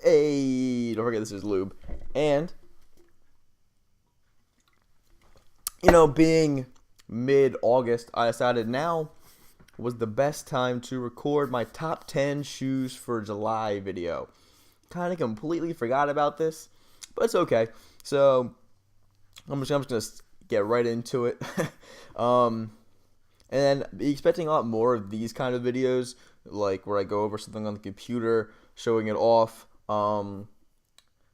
Hey, don't forget this is lube. And, being mid-August, I decided now was the best time to record my top 10 shoes for July video. Kind of completely forgot about this, but it's okay. So, I'm just going to get right into it. um, and be expecting a lot more of these kind of videos, like where I go over something on the computer, showing it off,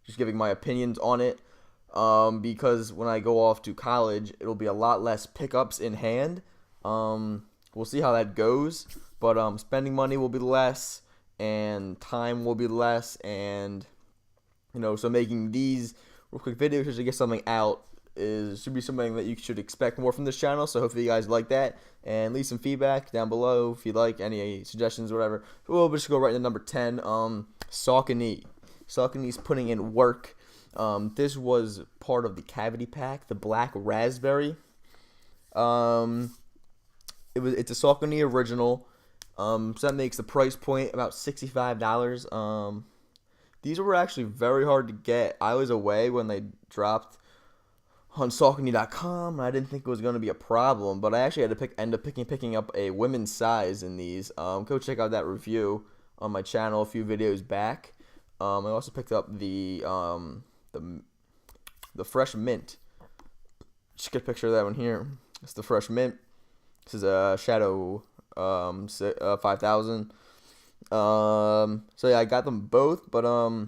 just giving my opinions on it. Because when I go off to college, it'll be a lot less pickups in hand. We'll see how that goes, but spending money will be less, and time will be less, and so making these real quick videos just to get something out should be something that you should expect more from this channel. So hopefully you guys like that, and leave some feedback down below if you like any suggestions, whatever. We'll just go right into number 10. Saucony. Saucony's putting in work. This was part of the cavity pack, the black raspberry. It's a Saucony original. So that makes the price point about $65. These were actually very hard to get. I was away when they dropped on Saucony.com, and I didn't think it was going to be a problem, but I actually had to end up picking up a women's size in these. Go check out that review on my channel a few videos back. I also picked up the fresh mint. Just get a picture of that one here. It's the fresh mint. This is a Shadow 5000. So yeah, I got them both, but a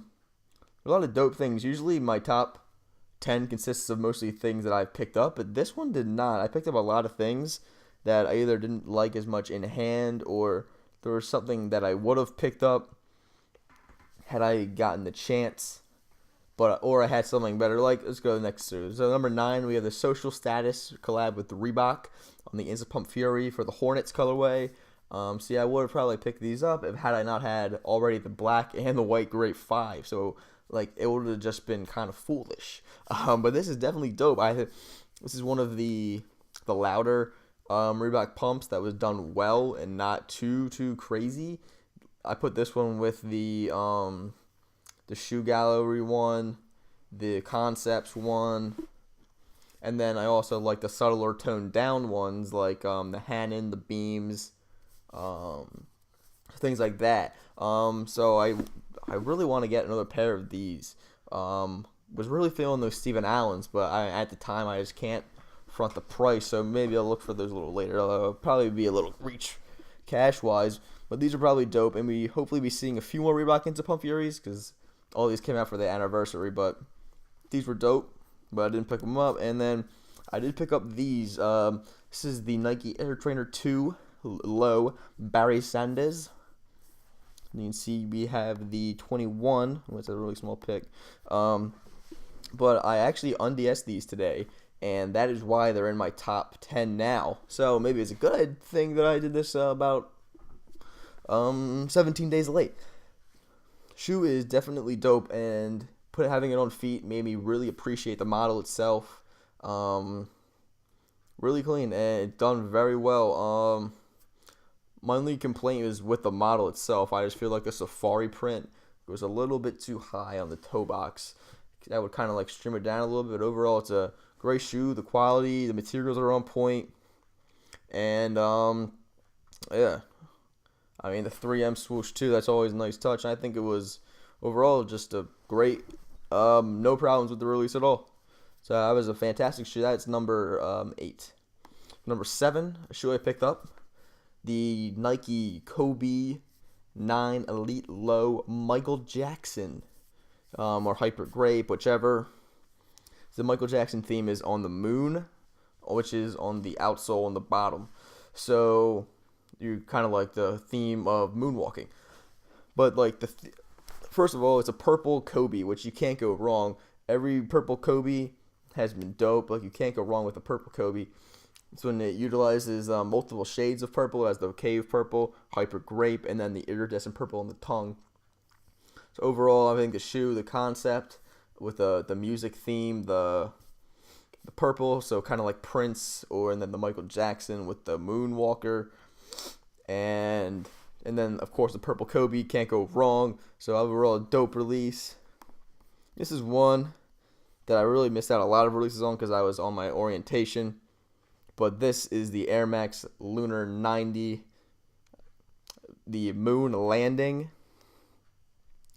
lot of dope things. Usually my top 10 consists of mostly things that I've picked up, but this one did not. I picked up a lot of things that I either didn't like as much in hand, or there was something that I would have picked up had I gotten the chance, or I had something better. Like, let's go next to. So number 9, we have the Social Status collab with Reebok on the Instant Pump Fury for the Hornets colorway. See, I would have probably picked these up had I not had already the black and the white Grape 5. So, like, it would have just been kind of foolish. But this is definitely dope. This is one of the louder Reebok pumps that was done well and not too crazy. I put this one with the Shoe Gallery one, the Concepts one, and then I also like the subtler toned down ones, like the Hannon, the Beams, things like that. So I really want to get another pair of these. Was really feeling those Stephen Allens, but at the time I just can't front the price, so maybe I'll look for those a little later. It'll probably be a little reach cash wise, but these are probably dope, and we hopefully be seeing a few more Reebok Instant Pump Furies, because all these came out for the anniversary. But these were dope, but I didn't pick them up. And then I did pick up these. This is the Nike Air Trainer 2 Low Barry Sanders. You can see we have the 21, which is a really small pick. But I actually unds'd these today, and that is why they're in my top 10 now. So maybe it's a good thing that I did this about 17 days late. Shoe is definitely dope, and having it on feet made me really appreciate the model itself. Really clean, and it's done very well. My only complaint is with the model itself. I just feel like the safari print was a little bit too high on the toe box. That would kind of like trim it down a little bit. But overall, it's a great shoe. The quality, the materials are on point, and yeah. I mean, the 3M swoosh too. That's always a nice touch. I think it was overall just a great, no problems with the release at all. So that was a fantastic shoe. That's number 8. Number 7, a shoe I picked up, the Nike Kobe 9 Elite Low Michael Jackson, or Hyper Grape, whichever. The Michael Jackson theme is on the moon, which is on the outsole on the bottom. So you kind of like the theme of moonwalking. But like first of all, it's a purple Kobe, which you can't go wrong. Every purple Kobe has been dope. Like, you can't go wrong with a purple Kobe. It's when it utilizes multiple shades of purple, as the cave purple, hyper grape, and then the iridescent purple on the tongue. So overall, I think the shoe, the concept with the music theme, the purple, so kind of like Prince, and then the Michael Jackson with the Moonwalker, and And then, of course, the purple Kobe, can't go wrong. So overall, a dope release. This is one that I really missed out a lot of releases on because I was on my orientation. But this is the Air Max Lunar 90, the moon landing.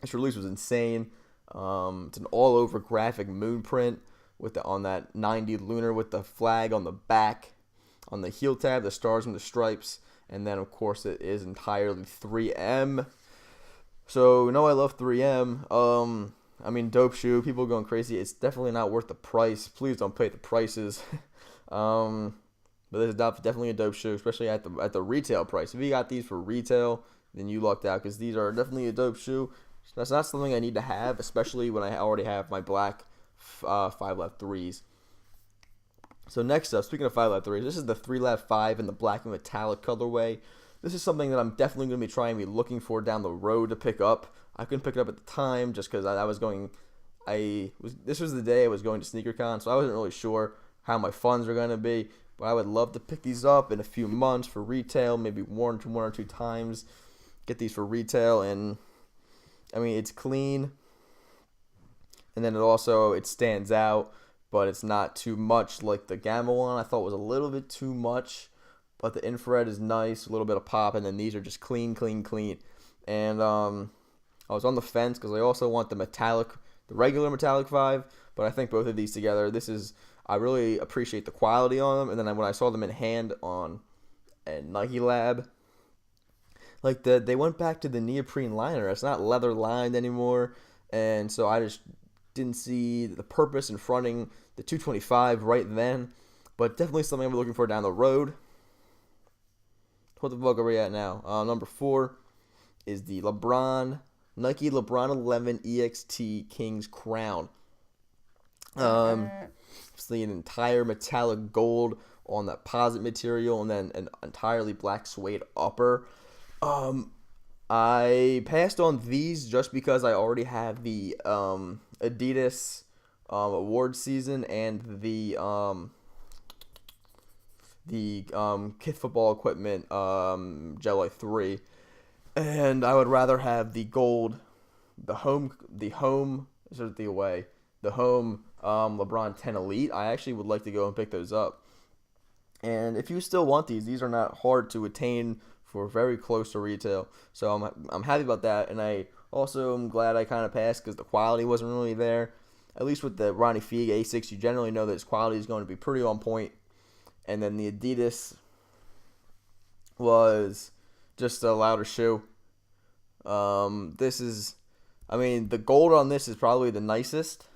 This release was insane. It's an all-over graphic moon print with on that 90 lunar with the flag on the back, on the heel tab, the stars and the stripes, and then of course it is entirely 3M. So I love 3M. I mean, dope shoe. People going crazy. It's definitely not worth the price. Please don't pay the prices. But this is definitely a dope shoe, especially at the retail price. If you got these for retail, then you lucked out because these are definitely a dope shoe. That's not something I need to have, especially when I already have my black 5 lap 3s. So next up, speaking of 5 lap 3s, this is the 3 lap 5 in the black and metallic colorway. This is something that I'm definitely going to be trying to be looking for down the road to pick up. I couldn't pick it up at the time just because this was the day I was going to SneakerCon, so I wasn't really sure how my funds were going to be. But I would love to pick these up in a few months for retail, maybe one or two times. Get these for retail, and I mean, it's clean, and then it stands out, but it's not too much like the Gamma one. I thought was a little bit too much, but the infrared is nice, a little bit of pop, and then these are just clean. And I was on the fence because I also want the regular metallic 5, but I think both of these together, I really appreciate the quality on them. And then when I saw them in hand at Nike Lab, they went back to the neoprene liner. It's not leather lined anymore, and so I just didn't see the purpose in fronting the 225 right then. But definitely something I'm looking for down the road. What the fuck are we at now? Number 4 is the Nike LeBron 11 EXT Kings Crown. It's the entire metallic gold on that posit material, and then an entirely black suede upper. I passed on these just because I already have the Adidas award season and the Kith football equipment Gel Life 3, and I would rather have the gold, the home LeBron 10 Elite. I actually would like to go and pick those up. And if you still want these are not hard to attain for very close to retail. So I'm happy about that, and I also am glad I kind of passed because the quality wasn't really there. At least with the Ronnie Fieg A6, you generally know that its quality is going to be pretty on point. And then the Adidas was just a louder shoe. The gold on this is probably the nicest,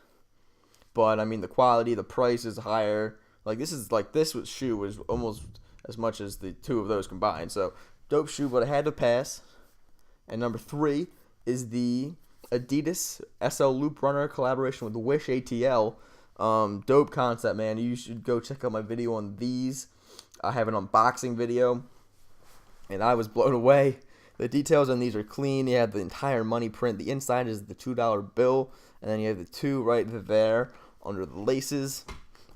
but I mean the quality, the price is higher. This shoe was almost as much as the two of those combined. So dope shoe, but I had to pass. And number 3 is the Adidas SL Loop Runner collaboration with Wish ATL. Dope concept, man. You should go check out my video on these. I have an unboxing video, and I was blown away. The details on these are clean. You have the entire money print. The inside is the $2 bill, and then you have the 2 right there under the laces.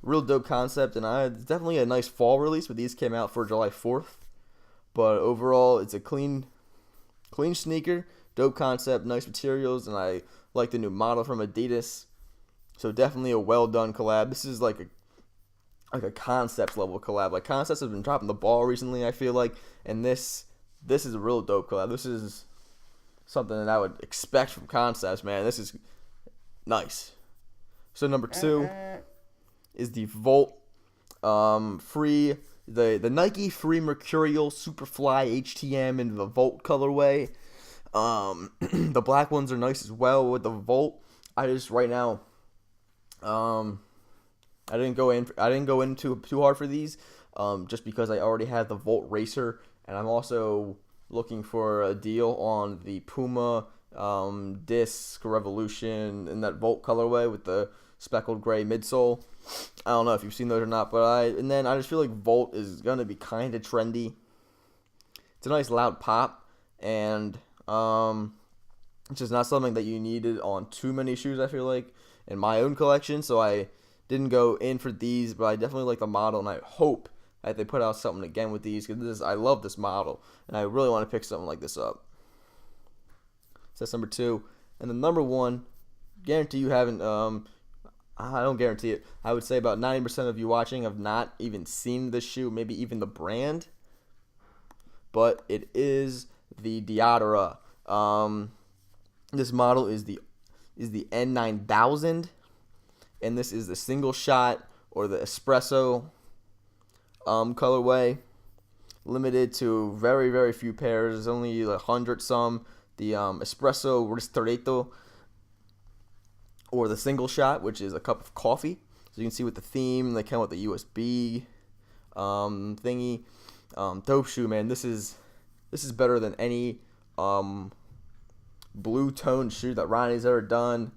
Real dope concept, and it's definitely a nice fall release, but these came out for July 4th. But overall, it's a clean sneaker, dope concept, nice materials, and I like the new model from Adidas. So definitely a well done collab. This is like a concepts level collab. Concepts have been dropping the ball recently, I feel like, and this is a real dope collab. This is something that I would expect from concepts, man. This is nice. So number 2 is the Volt the Nike Free Mercurial Superfly HTM in the Volt colorway. The black ones are nice as well with the Volt. I just right now, I didn't go in too hard for these, just because I already have the Volt Racer, and I'm also looking for a deal on the Puma Disc Revolution in that Volt colorway with the speckled gray midsole. I don't know if you've seen those or not, but I just feel like Volt is gonna be kind of trendy. It's a nice loud pop, and it's just not something that you needed on too many shoes, I feel like, in my own collection. So I didn't go in for these, but I definitely like the model, and I hope that they put out something again with these, because I love this model and I really want to pick something like this up. So that's number 2. And then number 1, guarantee you haven't. I don't guarantee it. I would say about 90% of you watching have not even seen this shoe, maybe even the brand. But it is the Diadora. This model is the N9000, and this is the single shot or the espresso colorway, limited to very, very few pairs. There's only 100 some. The espresso ristretto, or the single shot, which is a cup of coffee. So you can see with the theme, they come with the USB thingy. Dope shoe, man. This is better than any blue tone shoe that Ronnie's ever done.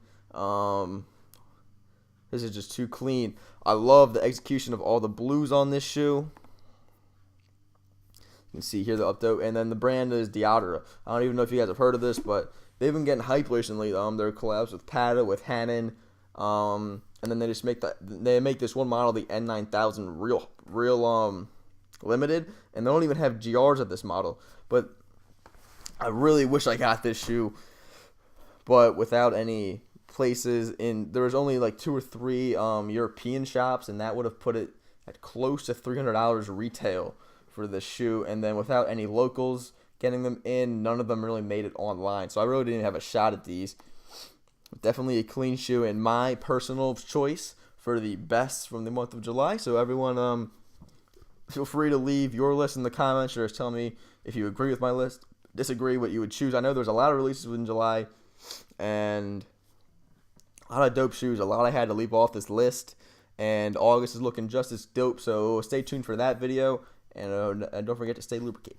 This is just too clean. I love the execution of all the blues on this shoe. You can see here the update, and then the brand is Diadora. I don't even know if you guys have heard of this, but they've been getting hype recently. Their collabs with Pata, with Hanon, and then they just make this one model, the N9000, real limited, and they don't even have GRs of this model. But I really wish I got this shoe, but without any places there was only like 2 or 3 European shops, and that would have put it at close to $300 retail for this shoe. And then without any locals getting them in, none of them really made it online, so I really didn't have a shot at these. Definitely a clean shoe, and my personal choice for the best from the month of July. So everyone, feel free to leave your list in the comments, or just tell me if you agree with my list, disagree, what you would choose. I know there's a lot of releases in July, and a lot of dope shoes, a lot I had to leave off this list, and August is looking just as dope, so stay tuned for that video, and don't forget to stay lubricated.